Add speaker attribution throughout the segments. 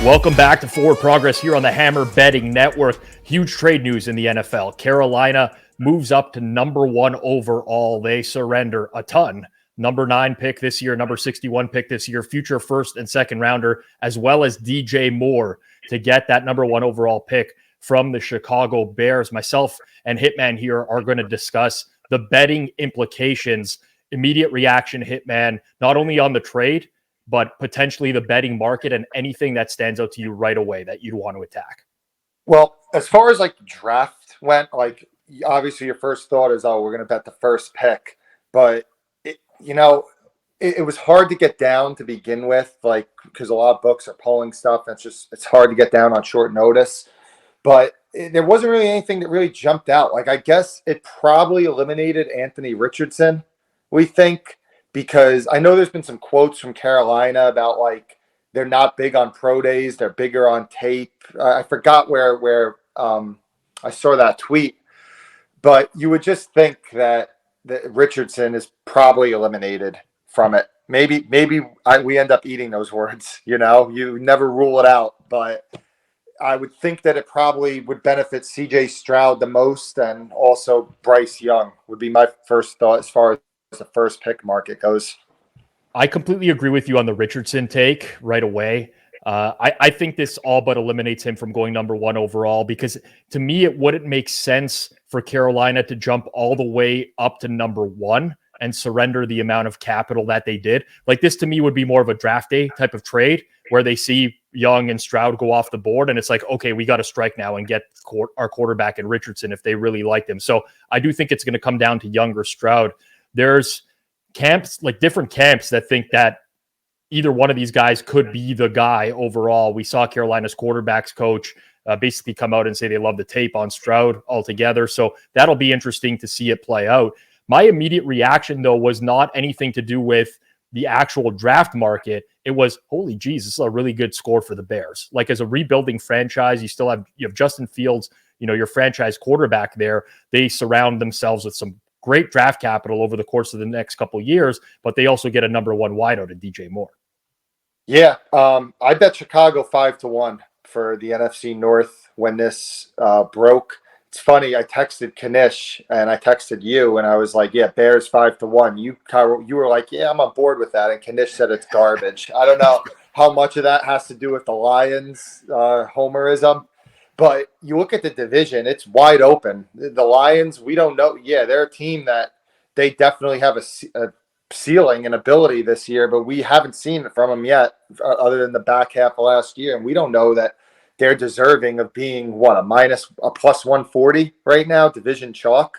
Speaker 1: Welcome back to Forward Progress here on the Hammer Betting Network. Huge trade news in the NFL. Carolina moves up to number 1 overall. They surrender a ton. Number 9 pick this year, number 61 pick this year, future first and second rounder, as well as DJ Moore to get that number 1 overall pick from the Chicago Bears. Myself and Hitman here are going to discuss the betting implications, immediate reaction, Hitman, not only on the trade, but potentially the betting market and anything that stands out to you right away that you'd want to attack.
Speaker 2: Well, as far as like the draft went, like obviously your first thought is, oh, we're going to bet the first pick. But, it was hard to get down to begin with, like, because a lot of books are pulling stuff. And it's hard to get down on short notice. But there wasn't really anything that really jumped out. Like, I guess it probably eliminated Anthony Richardson, we think. Because I know there's been some quotes from Carolina about like they're not big on pro days, they're bigger on tape. I forgot where I saw that tweet, but you would just think that Richardson is probably eliminated from it. Maybe we end up eating those words. You never rule it out, but I would think that it probably would benefit C.J. Stroud the most, and also Bryce Young would be my first thought as far as the first pick market goes.
Speaker 1: I completely agree with you on the Richardson take right away. I think this all but eliminates him from going number 1 overall, because to me, it wouldn't make sense for Carolina to jump all the way up to number 1 and surrender the amount of capital that they did. Like, this to me would be more of a draft day type of trade where they see Young and Stroud go off the board, and it's like, okay, we got to strike now and get our quarterback in Richardson if they really like him. So I do think it's going to come down to Young or Stroud. There's camps, like different camps, that think that either one of these guys could be the guy overall. We saw Carolina's quarterbacks coach basically come out and say they love the tape on Stroud altogether. So that'll be interesting to see it play out. My immediate reaction, though, was not anything to do with the actual draft market. It was, holy geez, this is a really good score for the Bears. Like, as a rebuilding franchise, you have Justin Fields, your franchise quarterback there. They surround themselves with some great draft capital over the course of the next couple of years, but they also get a number 1 wideout in DJ Moore.
Speaker 2: Yeah, I bet Chicago 5-1 for the NFC North when this broke. It's funny, I texted Kanish and I texted you, and I was like, yeah, Bears 5-1. You were like, yeah, I'm on board with that, and Kanish said it's garbage. I don't know how much of that has to do with the Lions homerism. But you look at the division, it's wide open. The Lions, we don't know. Yeah, they're a team that they definitely have a ceiling and ability this year, but we haven't seen it from them yet, other than the back half of last year. And we don't know that they're deserving of being, a plus 140 right now, division chalk.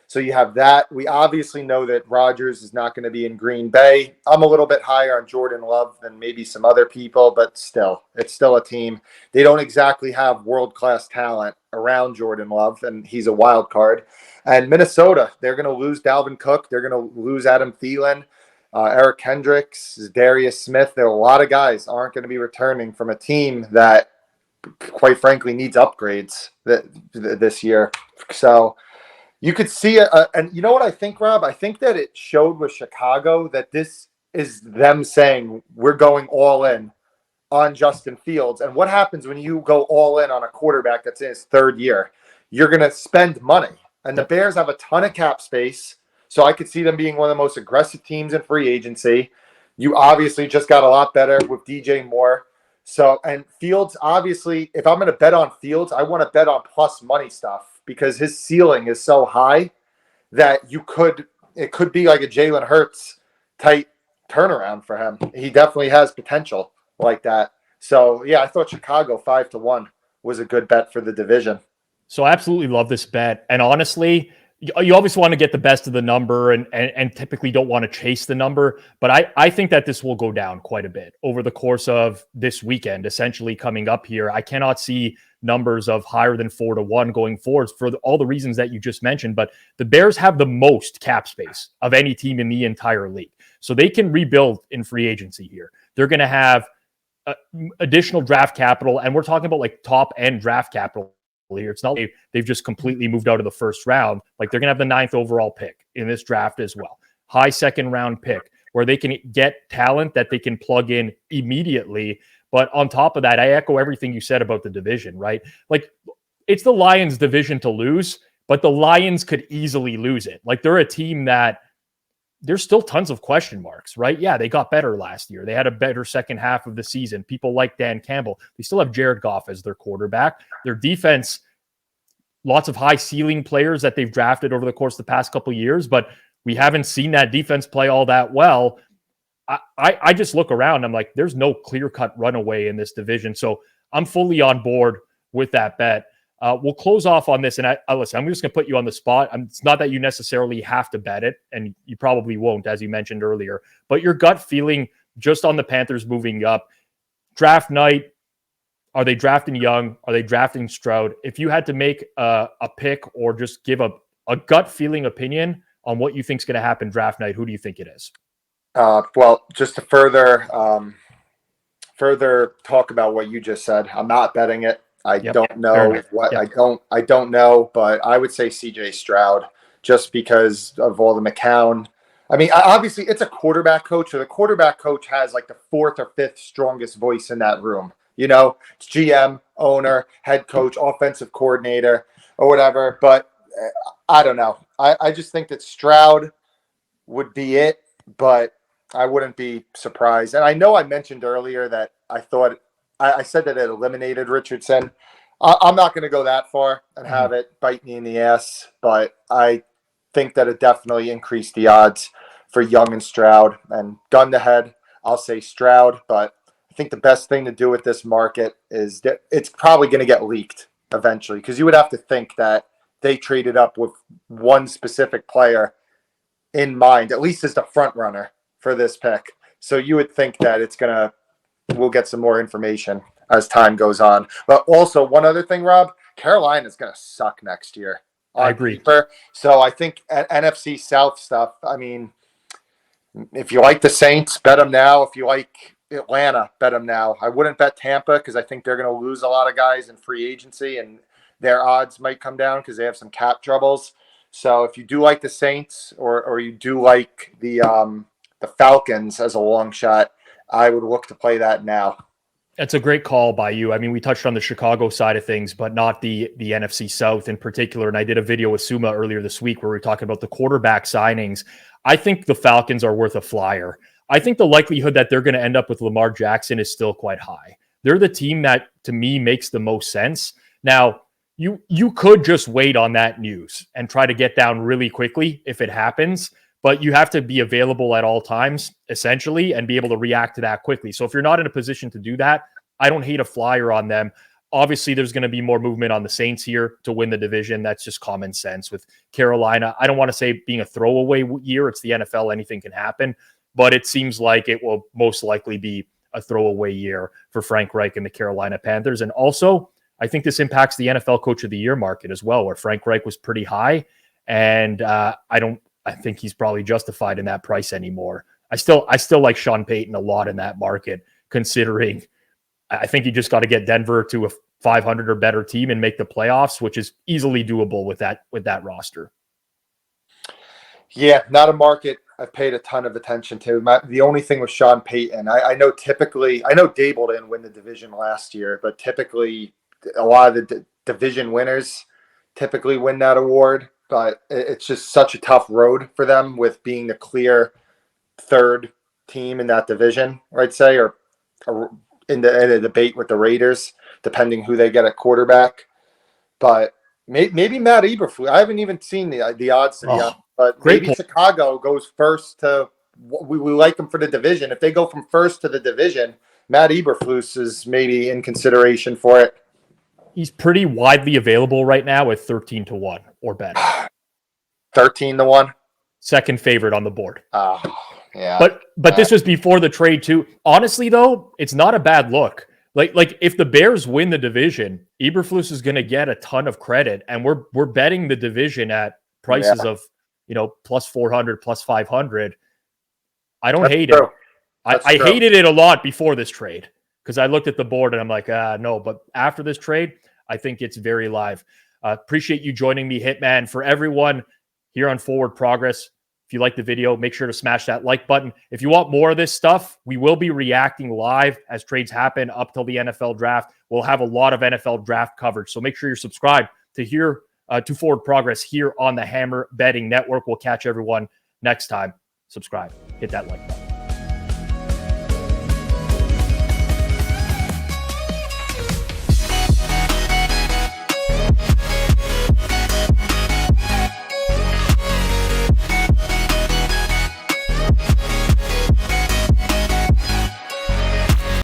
Speaker 2: So you have that. We obviously know that Rodgers is not going to be in Green Bay. I'm a little bit higher on Jordan Love than maybe some other people, but still, it's still a team. They don't exactly have world-class talent around Jordan Love, and he's a wild card. And Minnesota, they're going to lose Dalvin Cook. They're going to lose Adam Thielen, Eric Kendricks, Darius Smith. There are a lot of guys aren't going to be returning from a team that, quite frankly, needs upgrades this year. So you could see it. And you know what I think, Rob? I think that it showed with Chicago that this is them saying, we're going all in on Justin Fields. And what happens when you go all in on a quarterback that's in his 3rd year? You're going to spend money. And the Bears have a ton of cap space. So I could see them being one of the most aggressive teams in free agency. You obviously just got a lot better with DJ Moore. So, and Fields, obviously, if I'm going to bet on Fields, I want to bet on plus money stuff, because his ceiling is so high that it could be like a Jalen Hurts type turnaround for him. He definitely has potential like that. So yeah, I thought Chicago 5-1 was a good bet for the division.
Speaker 1: So I absolutely love this bet. And honestly, you always want to get the best of the number and typically don't want to chase the number. But I think that this will go down quite a bit over the course of this weekend, essentially coming up here. I cannot see numbers of higher than 4-1 going forward for all the reasons that you just mentioned. But the Bears have the most cap space of any team in the entire league. So they can rebuild in free agency here. They're going to have additional draft capital. And we're talking about like top end draft capital here. It's not like they've just completely moved out of the first round. Like, they're going to have the 9th overall pick in this draft as well. High second round pick where they can get talent that they can plug in immediately. But on top of that, I echo everything you said about the division, right? Like, it's the Lions' division to lose, but the Lions could easily lose it. Like, they're a team that there's still tons of question marks, right? Yeah, they got better last year. They had a better second half of the season. People like Dan Campbell. They still have Jared Goff as their quarterback. Their defense, lots of high ceiling players that they've drafted over the course of the past couple of years, but we haven't seen that defense play all that well. I just look around. I'm like, there's no clear-cut runaway in this division. So I'm fully on board with that bet. We'll close off on this, and listen, I'm just going to put you on the spot. It's not that you necessarily have to bet it, and you probably won't, as you mentioned earlier, but your gut feeling just on the Panthers moving up, draft night, are they drafting Young? Are they drafting Stroud? If you had to make a pick or just give a gut feeling opinion on what you think is going to happen draft night, who do you think it is?
Speaker 2: Well, just to further talk about what you just said, I'm not betting it. I don't know what I don't know, but I would say CJ Stroud just because of all the McCown. I mean, obviously it's a quarterback coach, so the quarterback coach has like the fourth or fifth strongest voice in that room. You know, it's GM, owner, head coach, offensive coordinator, or whatever. But I don't know. I just think that Stroud would be it, but I wouldn't be surprised. And I know I mentioned earlier that I thought I said that it eliminated Richardson. I'm not going to go that far and have it bite me in the ass, but I think that it definitely increased the odds for Young and Stroud. And gun to head, I'll say Stroud, but I think the best thing to do with this market is that it's probably going to get leaked eventually, because you would have to think that they traded up with one specific player in mind, at least as the front runner for this pick. So you would think that we'll get some more information as time goes on. But also one other thing, Rob, Carolina is going to suck next year.
Speaker 1: I agree.
Speaker 2: Paper. So I think NFC South stuff, I mean, if you like the Saints, bet them now. If you like Atlanta, bet them now. I wouldn't bet Tampa because I think they're going to lose a lot of guys in free agency and their odds might come down because they have some cap troubles. So if you do like the Saints or you do like the Falcons as a long shot, I would look to play that now.
Speaker 1: That's a great call by you. I mean, we touched on the Chicago side of things, but not the NFC South in particular. And I did a video with Suma earlier this week where we were talking about the quarterback signings. I think the Falcons are worth a flyer. I think the likelihood that they're going to end up with Lamar Jackson is still quite high. They're the team that, to me, makes the most sense. Now, you could just wait on that news and try to get down really quickly if it happens, but you have to be available at all times, essentially, and be able to react to that quickly. So if you're not in a position to do that, I don't hate a flyer on them. Obviously, there's going to be more movement on the Saints here to win the division. That's just common sense with Carolina. I don't want to say being a throwaway year. It's the NFL. Anything can happen. But it seems like it will most likely be a throwaway year for Frank Reich and the Carolina Panthers. And also, I think this impacts the NFL Coach of the Year market as well, where Frank Reich was pretty high. And I think he's probably justified in that price anymore. I still like Sean Payton a lot in that market, considering I think you just got to get Denver to a 500 or better team and make the playoffs, which is easily doable with that roster.
Speaker 2: Yeah, not a market I've paid a ton of attention to. The only thing with Sean Payton, I know Dable didn't win the division last year, but typically a lot of the division winners typically win that award. But it's just such a tough road for them with being the clear third team in that division, I'd say, or in a debate with the Raiders, depending who they get at quarterback. But maybe Matt Eberflus. I haven't even seen the odds to the odds, but maybe Chicago goes first to. We like them for the division. If they go from first to the division, Matt Eberflus is maybe in consideration for it.
Speaker 1: He's pretty widely available right now at 13-1 or better.
Speaker 2: 13-1,
Speaker 1: second favorite on the board.
Speaker 2: Yeah.
Speaker 1: But this was before the trade too. Honestly, though, it's not a bad look. Like if the Bears win the division, Eberflus is going to get a ton of credit, and we're betting the division at prices of plus 400, plus 500. I don't hate it. I hated it a lot before this trade because I looked at the board and I'm like, no. But after this trade, I think it's very live. Appreciate you joining me, Hitman. For everyone here on Forward Progress, If you like the video, make sure to smash that like button. If you want more of this stuff, we will be reacting live as trades happen up till the NFL draft. We'll have a lot of NFL draft coverage. So make sure you're subscribed to Forward Progress here on the Hammer Betting Network. We'll catch everyone next time. Subscribe. Hit that like button.